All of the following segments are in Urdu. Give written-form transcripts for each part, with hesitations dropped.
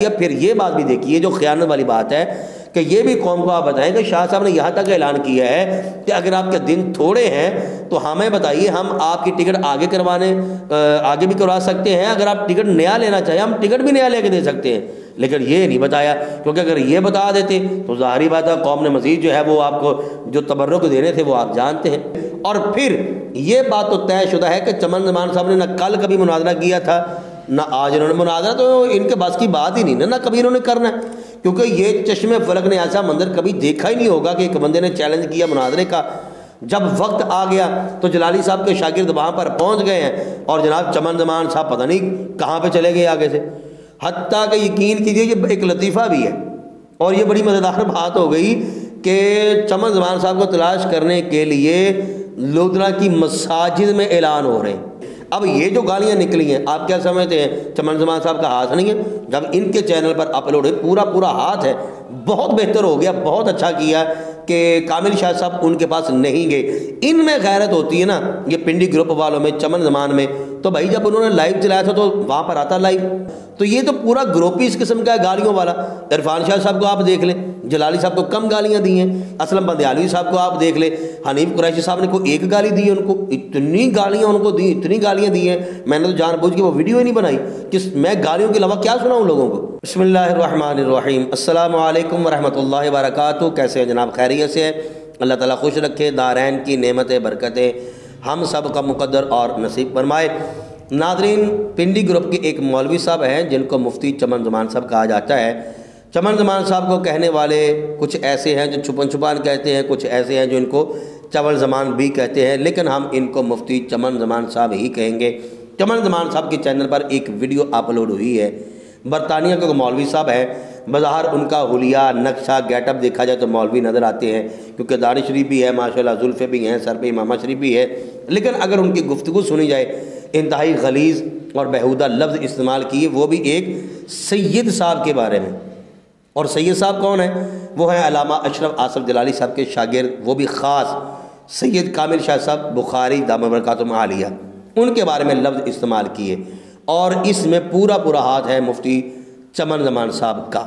پھر یہ بات بھی دیکھیے جو خیانت والی بات ہے کہ یہ بھی قوم کو آپ بتائیں کہ شاہ صاحب نے یہاں تک اعلان کیا ہے کہ اگر آپ کے دن تھوڑے ہیں تو ہمیں بتائیے، ہم آپ کی ٹکٹ آگے بھی کروا سکتے ہیں، اگر آپ ٹکٹ نیا لینا چاہیں ہم ٹکٹ بھی نیا لے کے دے سکتے ہیں، لیکن یہ نہیں بتایا، کیونکہ اگر یہ بتا دیتے تو ظاہری بات ہے قوم نے مزید جو ہے وہ آپ کو جو تبرک دینے تھے وہ آپ جانتے ہیں۔ اور پھر یہ بات تو طے شدہ ہے کہ چمن زمان صاحب نے نہ کل کبھی مناظرہ کیا تھا نہ آج انہوں نے مناظرہ، تو ان کے بس کی بات ہی نہیں نہ کبھی انہوں نے کرنا ہے، کیونکہ یہ چشم فلک نے ایسا منظر کبھی دیکھا ہی نہیں ہوگا کہ ایک بندے نے چیلنج کیا مناظرے کا، جب وقت آ گیا تو جلالی صاحب کے شاگرد وہاں پر پہنچ گئے ہیں اور جناب چمن زمان صاحب پتہ نہیں کہاں پہ چلے گئے آگے سے، حتیٰ کہ یقین کیجئے یہ ایک لطیفہ بھی ہے اور یہ بڑی مزیدار بات ہو گئی کہ چمن زمان صاحب کو تلاش کرنے کے لیے لودھنا کی مساجد میں اعلان ہو رہے ہیں۔ اب یہ جو گالیاں نکلی ہیں آپ کیا سمجھتے ہیں چمن زمان صاحب کا ہاتھ نہیں ہے؟ جب ان کے چینل پر اپلوڈ ہے پورا ہاتھ ہے، بہت بہتر ہو گیا، بہت اچھا کیا کہ کامل شاہ صاحب ان کے پاس نہیں گئے۔ ان میں غیرت ہوتی ہے نا، یہ پنڈی گروپ والوں میں، چمن زمان میں، تو بھائی جب انہوں نے لائیو چلایا تھا تو وہاں پر آتا لائیو، تو یہ تو پورا گروپ ہی اس قسم کا ہے گالیوں والا۔ عرفان شاہ صاحب کو آپ دیکھ لیں، جلالی صاحب کو کم گالیاں دی ہیں، اسلم بندیالوی صاحب کو آپ دیکھ لیں، حنیف قریشی صاحب نے کوئی ایک گالی دی ہے ان کو، اتنی گالیاں ان کو دی، اتنی گالیاں دی ہیں، میں نے تو جان بوجھ کے وہ ویڈیو ہی نہیں بنائی کہ میں گالیوں کے علاوہ کیا سناؤں لوگوں کو۔ بسم اللہ الرحمن الرحیم، السلام علیکم ورحمۃ اللہ وبرکاتہ۔ کیسے ہیں جناب؟ خیریت سے ہیں؟ اللہ تعالیٰ خوش رکھے، دارین کی نعمتیں برکتیں ہم سب کا مقدر اور نصیب فرمائے۔ ناظرین، پنڈی گروپ کے ایک مولوی صاحب ہیں جن کو مفتی چمن زمان صاحب کہا جاتا ہے۔ چمن زمان صاحب کو کہنے والے کچھ ایسے ہیں جو چھپن چھپان کہتے ہیں، کچھ ایسے ہیں جو ان کو چول زمان بھی کہتے ہیں، لیکن ہم ان کو مفتی چمن زمان صاحب ہی کہیں گے۔ چمن زمان صاحب کے چینل پر ایک ویڈیو اپلوڈ ہوئی ہے، برطانیہ کے مولوی صاحب ہیں، بظاہر ان کا حلیہ نقشہ گیٹ اپ دیکھا جائے تو مولوی نظر آتے ہیں، کیونکہ داڑھی شریف بھی ہے ماشاءاللہ، زلفیں بھی ہیں، سر پہ امامہ شریف بھی ہے، لیکن اگر ان کی گفتگو سنی جائے انتہائی غلیظ اور بیہودہ لفظ استعمال کیے، وہ بھی ایک سید صاحب کے بارے میں۔ اور سید صاحب کون ہیں؟ وہ ہیں علامہ اشرف آصف جلالی صاحب کے شاگرد، وہ بھی خاص سید کامل شاہ صاحب بخاری دامت برکاتہم عالیہ، ان کے بارے میں لفظ استعمال کیے، اور اس میں پورا ہاتھ ہے مفتی چمن زمان صاحب کا۔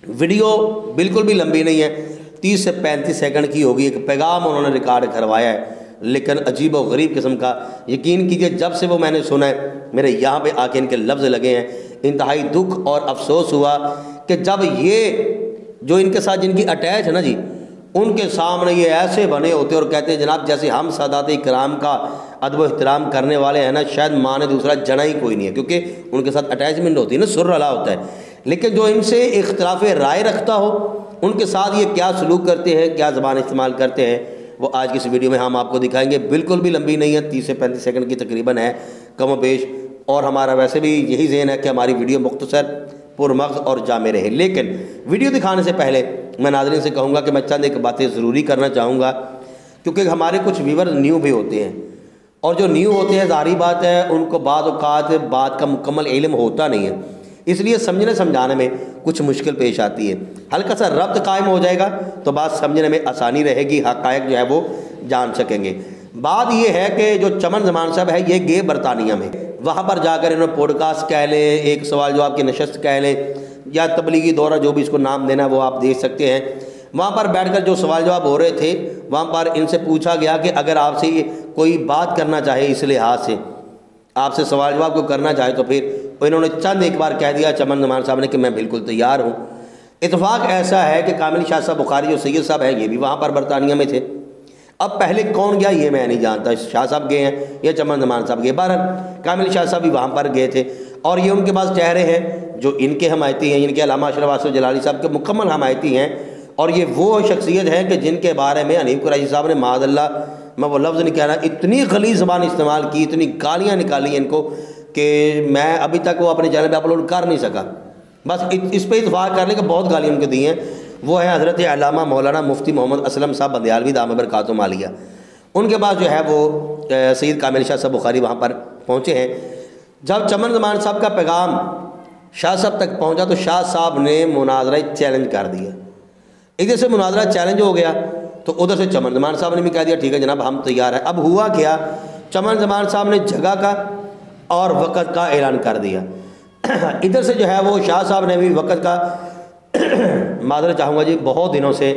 ویڈیو بالکل بھی لمبی نہیں ہے، 30 سے 35 سیکنڈ کی ہوگی، ایک پیغام انہوں نے ریکارڈ کروایا ہے، لیکن عجیب و غریب قسم کا۔ یقین کیجئے جب سے وہ میں نے سنا ہے میرے یہاں پہ آ کے ان کے لفظ لگے ہیں، انتہائی دکھ اور افسوس ہوا کہ جب یہ جو ان کے ساتھ جن کی اٹیچ ہے نا جی، ان کے سامنے یہ ایسے بنے ہوتے اور کہتے ہیں جناب جیسے ہم سادات کرام کا ادب و احترام کرنے والے ہیں نا، شاید ماں نے دوسرا جنا ہی کوئی نہیں ہے، کیونکہ ان کے ساتھ اٹیچمنٹ ہوتی ہے نا، سر رلا ہوتا ہے۔ لیکن جو ان سے اختلاف رائے رکھتا ہو ان کے ساتھ یہ کیا سلوک کرتے ہیں، کیا زبان استعمال کرتے ہیں، وہ آج کی اس ویڈیو میں ہم آپ کو دکھائیں گے۔ بالکل بھی لمبی نہیں ہے، 30 سے 35 سیکنڈ کی تقریباً ہے کم و بیش، اور ہمارا ویسے بھی یہی ذہن ہے کہ ہماری ویڈیو مختصر، پرمغز اور جامع رہے۔ لیکن ویڈیو دکھانے سے پہلے میں ناظرین سے کہوں گا کہ میں چند ایک باتیں ضروری کرنا چاہوں گا، کیونکہ ہمارے کچھ ویور نیو بھی ہوتے ہیں، اور جو نیو ہوتے ہیں ظاہری بات ہے ان کو بعض اوقات بات کا مکمل علم ہوتا نہیں ہے، اس لیے سمجھنے سمجھانے میں کچھ مشکل پیش آتی ہے۔ ہلکا سا ربط قائم ہو جائے گا تو بات سمجھنے میں آسانی رہے گی، حقائق جو ہے وہ جان سکیں گے۔ بات یہ ہے کہ جو چمن زمان صاحب ہے یہ گئے برطانیہ میں، وہاں پر جا کر انہوں نے پوڈ کاسٹ کہہ لیں، ایک سوال جواب کی نشست کہہ لیں، یا تبلیغی دورہ، جو بھی اس کو نام دینا ہے وہ آپ دیکھ سکتے ہیں۔ وہاں پر بیٹھ کر جو سوال جواب ہو رہے تھے، وہاں پر ان سے پوچھا گیا کہ اگر آپ سے کوئی بات کرنا چاہے، اس لحاظ سے آپ سے سوال جواب کو کرنا چاہے، تو پھر انہوں نے چند ایک بار کہہ دیا چمن زمان صاحب نے کہ میں بالکل تیار ہوں۔ اتفاق ایسا ہے کہ کامل شاہ صاحب بخاری جو سید صاحب ہیں یہ بھی وہاں پر برطانیہ میں تھے۔ اب پہلے کون گیا یہ میں نہیں جانتا، شاہ صاحب گئے ہیں یا چمن زمان صاحب گئے، بہرحال کامل شاہ صاحب بھی وہاں پر گئے تھے، اور یہ ان کے پاس چہرے ہیں جو ان کے حمایتی ہیں، ان کے علامہ اشرف آصف جلالی صاحب کے مکمل حمایتی ہیں، اور یہ وہ شخصیت ہے کہ جن کے بارے میں حنیف قریشی صاحب نے معاذ اللہ، میں وہ لفظ نہیں کہہ رہا، اتنی غلیظ زبان استعمال کی، اتنی گالیاں نکالی ان کو کہ میں ابھی تک وہ اپنے چینل پہ اپلوڈ کر نہیں سکا۔ بس اس پہ اتفاق کر لیں کہ بہت گالیاں ان کو دی ہیں۔ وہ ہیں حضرت علامہ مولانا مفتی محمد اسلم صاحب بندیالوی دامت برکاتہم عالیہ، ان کے پاس جو ہے وہ سید کامل شاہ صاحب بخاری وہاں پر پہنچے ہیں۔ جب چمن زمان صاحب کا پیغام شاہ صاحب تک پہنچا تو شاہ صاحب نے مناظرہ چیلنج کر دیا۔ ادھر سے مناظرہ چیلنج ہو گیا تو ادھر سے چمن زمان صاحب نے بھی کہہ دیا ٹھیک ہے جناب ہم تیار ہیں۔ اب ہوا کیا، چمن زمان صاحب نے جگہ کا اور وقت کا اعلان کر دیا ادھر سے جو ہے وہ شاہ صاحب نے بھی وقت کا معذرت چاہوں گا جی، بہت دنوں سے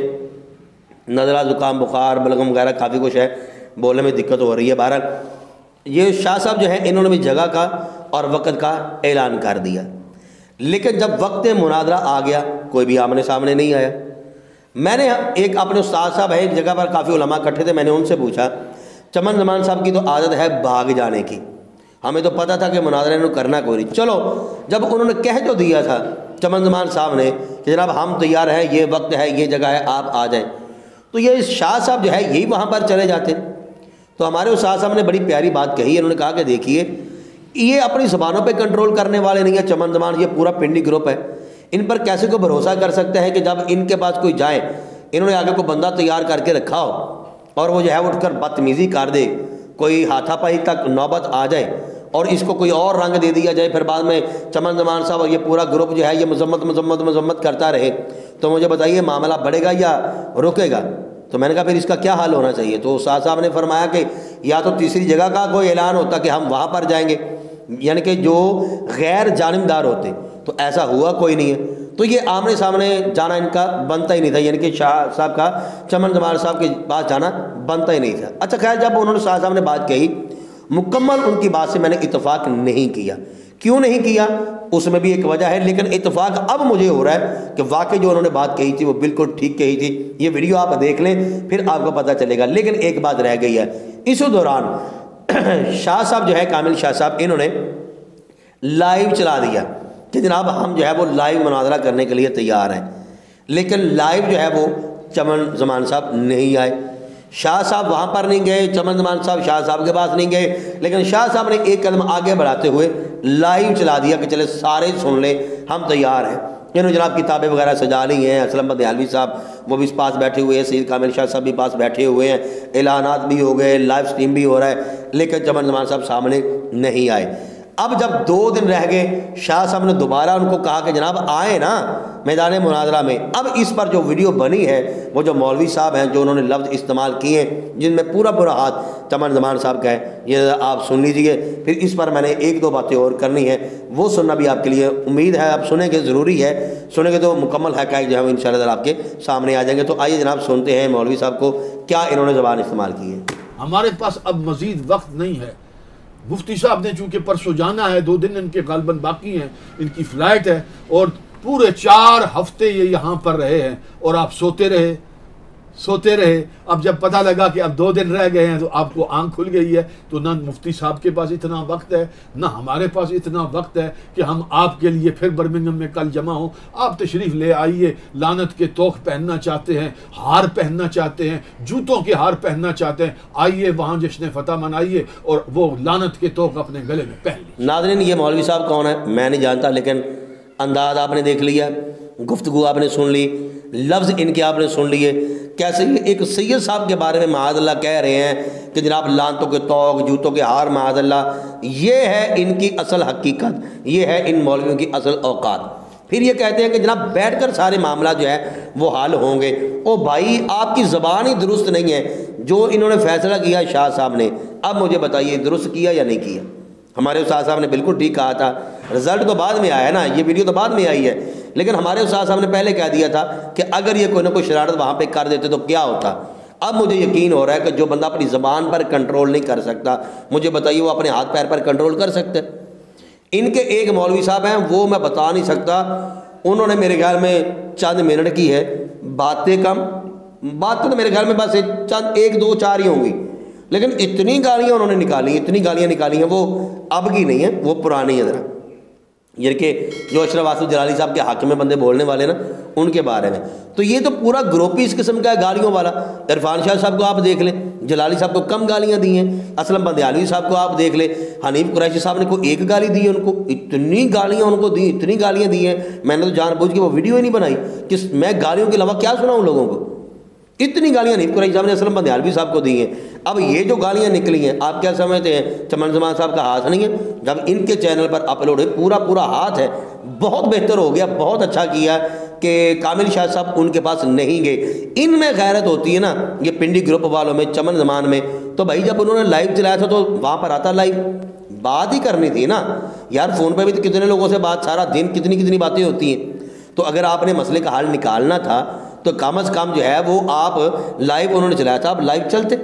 نزلہ زکام بخار بلغم وغیرہ کافی کچھ ہے، بولنے میں دقت ہو رہی ہے۔ بہرحال یہ شاہ صاحب جو ہے انہوں نے بھی جگہ کا اور وقت کا اعلان کر دیا، لیکن جب وقت مناظرہ آ گیا کوئی بھی آمنے سامنے نہیں آیا۔ میں نے ایک اپنے استاد صاحب ہے ایک جگہ پر، کافی علماء اکٹھے تھے، میں نے ان سے پوچھا چمن زمان صاحب کی تو عادت ہے بھاگ جانے کی، ہمیں تو پتہ تھا کہ مناظرہ انہوں کرنا کوئی نہیں، چلو جب انہوں نے کہہ جو دیا تھا چمن زمان صاحب نے کہ جناب ہم تیار ہیں، یہ وقت ہے، یہ جگہ ہے، آپ آ جائیں، تو یہ شاہ صاحب جو ہے یہی وہاں پر چلے جاتے۔ تو ہمارے استاد صاحب نے بڑی پیاری بات کہی، انہوں نے کہا کہ دیکھیے یہ اپنی زبانوں پہ کنٹرول کرنے والے نہیں ہیں، چمن زمان یہ پورا پنڈی گروپ ہے، ان پر کیسے کوئی بھروسہ کر سکتا ہے کہ جب ان کے پاس کوئی جائے، انہوں نے آگے کوئی بندہ تیار کر کے رکھا ہو اور وہ جو ہے اٹھ کر بدتمیزی کر دے، کوئی ہاتھا پائی تک نوبت آ جائے اور اس کو کوئی اور رنگ دے دیا جائے، پھر بعد میں چمن زمان صاحب اور یہ پورا گروپ جو ہے یہ مذمت کرتا رہے، تو مجھے بتائیے معاملہ بڑھے گا یا رکے گا؟ تو میں نے کہا پھر اس کا کیا حل ہونا چاہیے؟ تو استاد صاحب نے فرمایا کہ یا تو تیسری جگہ کا کوئی اعلان ہوتا کہ ہم وہاں پر جائیں گے، یعنی کہ جو غیر جانبدار ہوتے، تو ایسا ہوا کوئی نہیں ہے، تو یہ آمنے سامنے جانا ان کا بنتا ہی نہیں تھا، یعنی کہ شاہ صاحب کا چمن زمان صاحب کے پاس جانا بنتا ہی نہیں تھا۔ اچھا خیر، جب انہوں نے شاہ صاحب نے بات کہی، مکمل ان کی بات سے میں نے اتفاق نہیں کیا۔ کیوں نہیں کیا؟ اس میں بھی ایک وجہ ہے، لیکن اتفاق اب مجھے ہو رہا ہے کہ واقعی جو انہوں نے بات کہی تھی وہ بالکل ٹھیک کہی تھی۔ یہ ویڈیو آپ دیکھ لیں پھر آپ کو پتہ چلے گا، لیکن ایک بات رہ گئی ہے۔ اس دوران شاہ صاحب جو ہے کامل شاہ صاحب، انہوں نے لائیو چلا دیا کہ جناب ہم جو ہے وہ لائیو مناظرہ کرنے کے لیے تیار ہیں، لیکن لائیو جو ہے وہ چمن زمان صاحب نہیں آئے، شاہ صاحب وہاں پر نہیں گئے، چمن زمان صاحب شاہ صاحب کے پاس نہیں گئے، لیکن شاہ صاحب نے ایک قدم آگے بڑھاتے ہوئے لائیو چلا دیا کہ چلے سارے سن لیں ہم تیار ہیں۔ انہوں نے جناب کتابیں وغیرہ سجا لی ہیں، اسلم بدیالوی صاحب وہ بھی اس پاس بیٹھے ہوئے ہیں، سید کامل شاہ صاحب بھی پاس بیٹھے ہوئے ہیں، اعلانات بھی ہو گئے، لائیو سٹریم بھی ہو رہا ہے، لیکن چمن زمان صاحب سامنے نہیں آئے۔ اب جب 2 دن رہ گئے، شاہ صاحب نے دوبارہ ان کو کہا کہ جناب آئیں نا میدان مناظرہ میں۔ اب اس پر جو ویڈیو بنی ہے وہ جو مولوی صاحب ہیں جو انہوں نے لفظ استعمال کیے ہیں جن میں پورا ہاتھ چمن زمان صاحب کا ہے، یہ آپ سن لیجئے، پھر اس پر میں نے 1-2 باتیں اور کرنی ہے، وہ سننا بھی آپ کے لیے امید ہے آپ سنیں گے، ضروری ہے، سنیں گے تو مکمل حقائق جو ہے وہ انشاءاللہ آپ کے سامنے آ جائیں گے۔ تو آئیے جناب سنتے ہیں مولوی صاحب کو کیا انہوں نے زبان استعمال کی ہے۔ ہمارے پاس اب مزید وقت نہیں ہے، مفتی صاحب نے چونکہ پرسوں جانا ہے، 2 دن ان کے غالباً باقی ہیں، ان کی فلائٹ ہے، اور پورے 4 ہفتے یہ یہاں پر رہے ہیں اور آپ سوتے رہے۔ اب جب پتہ لگا کہ اب 2 دن رہ گئے ہیں تو آپ کو آنکھ کھل گئی ہے، تو نہ مفتی صاحب کے پاس اتنا وقت ہے نہ ہمارے پاس اتنا وقت ہے کہ ہم آپ کے لیے پھر برمنگھم میں کل جمع ہوں۔ آپ تشریف لے آئیے، لعنت کے توق پہننا چاہتے ہیں، ہار پہننا چاہتے ہیں، جوتوں کے ہار پہننا چاہتے ہیں، آئیے وہاں جشن فتح منائیے اور وہ لعنت کے توق اپنے گلے میں پہن لیجیے۔ ناظرین یہ مولوی صاحب کون ہے میں نہیں جانتا، لیکن انداز آپ نے دیکھ لیا، گفتگو آپ نے سن لی، لفظ ان کے آپ نے سن لیے، کیسے ایک سید صاحب کے بارے میں معاذ اللہ کہہ رہے ہیں کہ جناب لانتوں کے توق، جوتوں کے ہار، معاذ اللہ۔ یہ ہے ان کی اصل حقیقت، یہ ہے ان مولویوں کی اصل اوقات۔ پھر یہ کہتے ہیں کہ جناب بیٹھ کر سارے معاملات جو ہے وہ حل ہوں گے۔ او بھائی آپ کی زبان ہی درست نہیں ہے، جو انہوں نے فیصلہ کیا شاہ صاحب نے، اب مجھے بتائیے درست کیا یا نہیں کیا؟ ہمارے استاد صاحب نے بالکل ٹھیک کہا تھا، رزلٹ تو بعد میں آیا نا، یہ ویڈیو تو بعد میں آئی ہے، لیکن ہمارے استاد صاحب نے پہلے کہہ دیا تھا کہ اگر یہ کوئی نہ کوئی شرارت وہاں پہ کر دیتے تو کیا ہوتا۔ اب مجھے یقین ہو رہا ہے کہ جو بندہ اپنی زبان پر کنٹرول نہیں کر سکتا، مجھے بتائیے وہ اپنے ہاتھ پیر پر کنٹرول کر سکتے؟ ان کے ایک مولوی صاحب ہیں، وہ میں بتا نہیں سکتا، انہوں نے میرے خیال میں چند منٹ کی ہے، باتیں کم، بات تو میرے خیال میں بس چند 1 2 4 ہی ہوں گی، لیکن اتنی گالیاں انہوں نے نکالی، اتنی گالیاں نکالی ہیں، وہ اب کی نہیں ہیں، وہ پرانی ہیں۔ ذرا یہ کہ جو اشرف آصف جلالی صاحب کے حق میں بندے بولنے والے نا، ان کے بارے میں تو یہ تو پورا گروپ ہی اس قسم کا ہے گالیوں والا۔ عرفان شاہ صاحب کو آپ دیکھ لیں، جلالی صاحب کو کم گالیاں دی ہیں، اسلم بدیالوی صاحب کو آپ دیکھ لیں، حنیف قریشی صاحب نے کوئی 1 گالی دی ہے ان کو، اتنی گالیاں ان کو دی، اتنی گالیاں دی ہیں، میں نے تو جان بوجھ کے وہ ویڈیو ہی نہیں بنائی کہ میں گالیوں کے علاوہ کیا سناؤں لوگوں کو، اتنی گالیاں حنیف قریشی صاحب نے اسلم بدیالوی صاحب کو دی ہیں۔ اب یہ جو گالیاں نکلی ہیں آپ کیا سمجھتے ہیں چمن زمان صاحب کا ہاتھ نہیں ہے؟ جب ان کے چینل پر اپلوڈ ہے پورا ہاتھ ہے، بہت بہتر ہو گیا، بہت اچھا کیا کہ کامل شاہ صاحب ان کے پاس نہیں گئے۔ ان میں غیرت ہوتی ہے نا، یہ پنڈی گروپ والوں میں، چمن زمان میں، تو بھائی جب انہوں نے لائیو چلایا تھا تو وہاں پر آتا لائیو، بات ہی کرنی تھی نا یار، فون پہ بھی تو کتنے لوگوں سے بات، سارا دن کتنی باتیں ہوتی ہیں. تو اگر آپ نے مسئلے کا حل نکالنا تھا تو کم از کم جو ہے وہ آپ لائیو انہوں نے چلایا تھا، آپ لائیو چلتے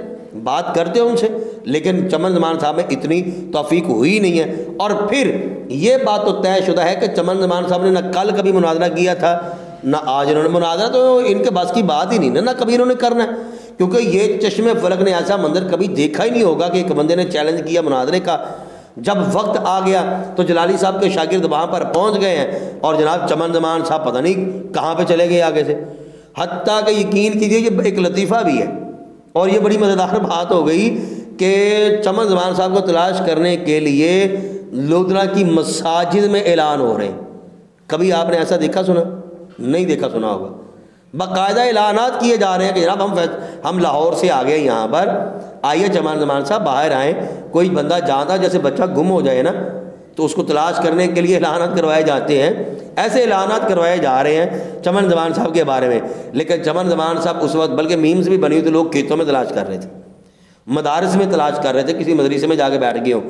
بات کرتے ان سے. لیکن چمن زمان صاحب میں اتنی توفیق ہوئی نہیں ہے. اور پھر یہ بات تو طے شدہ ہے کہ چمن زمان صاحب نے نہ کل کبھی مناظرہ کیا تھا نہ آج انہوں نے مناظرہ، تو ان کے بس کی بات ہی نہیں نہ کبھی انہوں نے کرنا ہے. کیونکہ یہ چشم فلک نے ایسا منظر کبھی دیکھا ہی نہیں ہوگا کہ ایک بندے نے چیلنج کیا مناظرے کا، جب وقت آ گیا تو جلالی صاحب کے شاگرد وہاں پر پہنچ گئے ہیں اور جناب چمن زمان صاحب پتہ نہیں کہاں پہ چلے گئے آگے سے. حتیٰ کہ یقین کیجیے یہ ایک لطیفہ بھی ہے اور یہ بڑی مزیدار بات ہو گئی کہ چمن زمان صاحب کو تلاش کرنے کے لیے لودھنا کی مساجد میں اعلان ہو رہے ہیں. کبھی آپ نے ایسا دیکھا سنا؟ نہیں دیکھا سنا ہوگا. باقاعدہ اعلانات کیے جا رہے ہیں کہ جناب ہم لاہور سے آ گئے یہاں پر، آئیے چمن زمان صاحب باہر آئیں. کوئی بندہ جانتا جیسے بچہ گم ہو جائے نا تو اس کو تلاش کرنے کے لیے اعلانات کروائے جاتے ہیں، ایسے اعلانات کروائے جا رہے ہیں چمن زمان صاحب کے بارے میں. لیکن چمن زمان صاحب اس وقت بلکہ میمز بھی بنی ہوئی تو لوگ کھیتوں میں تلاش کر رہے تھے، مدارس میں تلاش کر رہے تھے، کسی مدرسے میں جا کے بیٹھ گئے ہوں.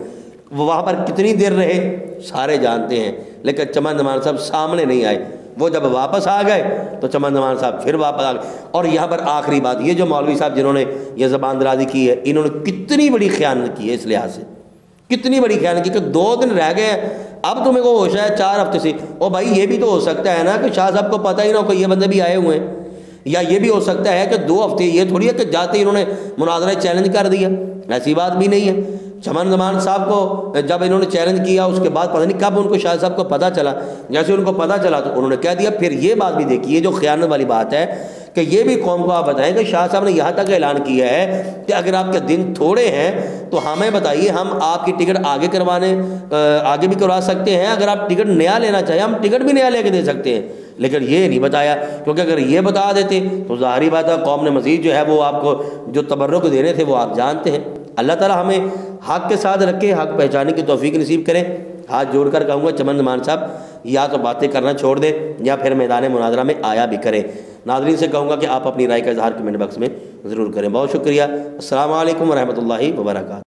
وہ وہاں پر کتنی دیر رہے سارے جانتے ہیں، لیکن چمن زمان صاحب سامنے نہیں آئے. وہ جب واپس آ گئے تو چمن زمان صاحب پھر واپس آ گئے. اور یہاں پر آخری بات، یہ جو مولوی صاحب جنہوں نے یہ زبان درازی کی ہے، انہوں نے کتنی بڑی خیانت کی ہے اس لحاظ سے، کتنی بڑی خیانت کی کہ 2 دن رہ گئے ہیں، اب تمہیں کو ہوش ہے 4 ہفتے سے. او بھائی یہ بھی تو ہو سکتا ہے نا کہ شاہ صاحب کو پتہ ہی نہ ہو کہ یہ بندے بھی آئے ہوئے ہیں، یا یہ بھی ہو سکتا ہے کہ 2 ہفتے، یہ تھوڑی ہے کہ جاتے ہی انہوں نے مناظرہ چیلنج کر دیا، ایسی بات بھی نہیں ہے. چمن زمان صاحب کو جب انہوں نے چیلنج کیا اس کے بعد پتہ نہیں کب ان کو شاہ صاحب کو پتہ چلا، جیسے ان کو پتہ چلا تو انہوں نے کہہ دیا. پھر یہ بات بھی دیکھیے جو خیانت والی بات ہے کہ یہ بھی قوم کو آپ بتائیں کہ شاہ صاحب نے یہاں تک اعلان کیا ہے کہ اگر آپ کے دن تھوڑے ہیں تو ہمیں بتائیے، ہم آپ کی ٹکٹ آگے بھی کروا سکتے ہیں، اگر آپ ٹکٹ نیا لینا چاہیں ہم ٹکٹ بھی نیا لے کے دے سکتے ہیں. لیکن یہ نہیں بتایا، کیونکہ اگر یہ بتا دیتے تو ظاہری بات ہے قوم نے مزید جو ہے وہ آپ کو جو تبرک دینے تھے وہ آپ جانتے ہیں. اللہ تعالی ہمیں حق کے ساتھ رکھے، حق پہچانے کی توفیق نصیب کریں. ہاتھ جوڑ کر کہوں گا چمن زمان صاحب یا تو باتیں کرنا چھوڑ دیں یا پھر میدان مناظرہ میں آیا بھی کریں. ناظرین سے کہوں گا کہ آپ اپنی رائے کا اظہار کمنٹ باکس میں ضرور کریں. بہت شکریہ. السلام علیکم ورحمۃ اللہ وبرکاتہ.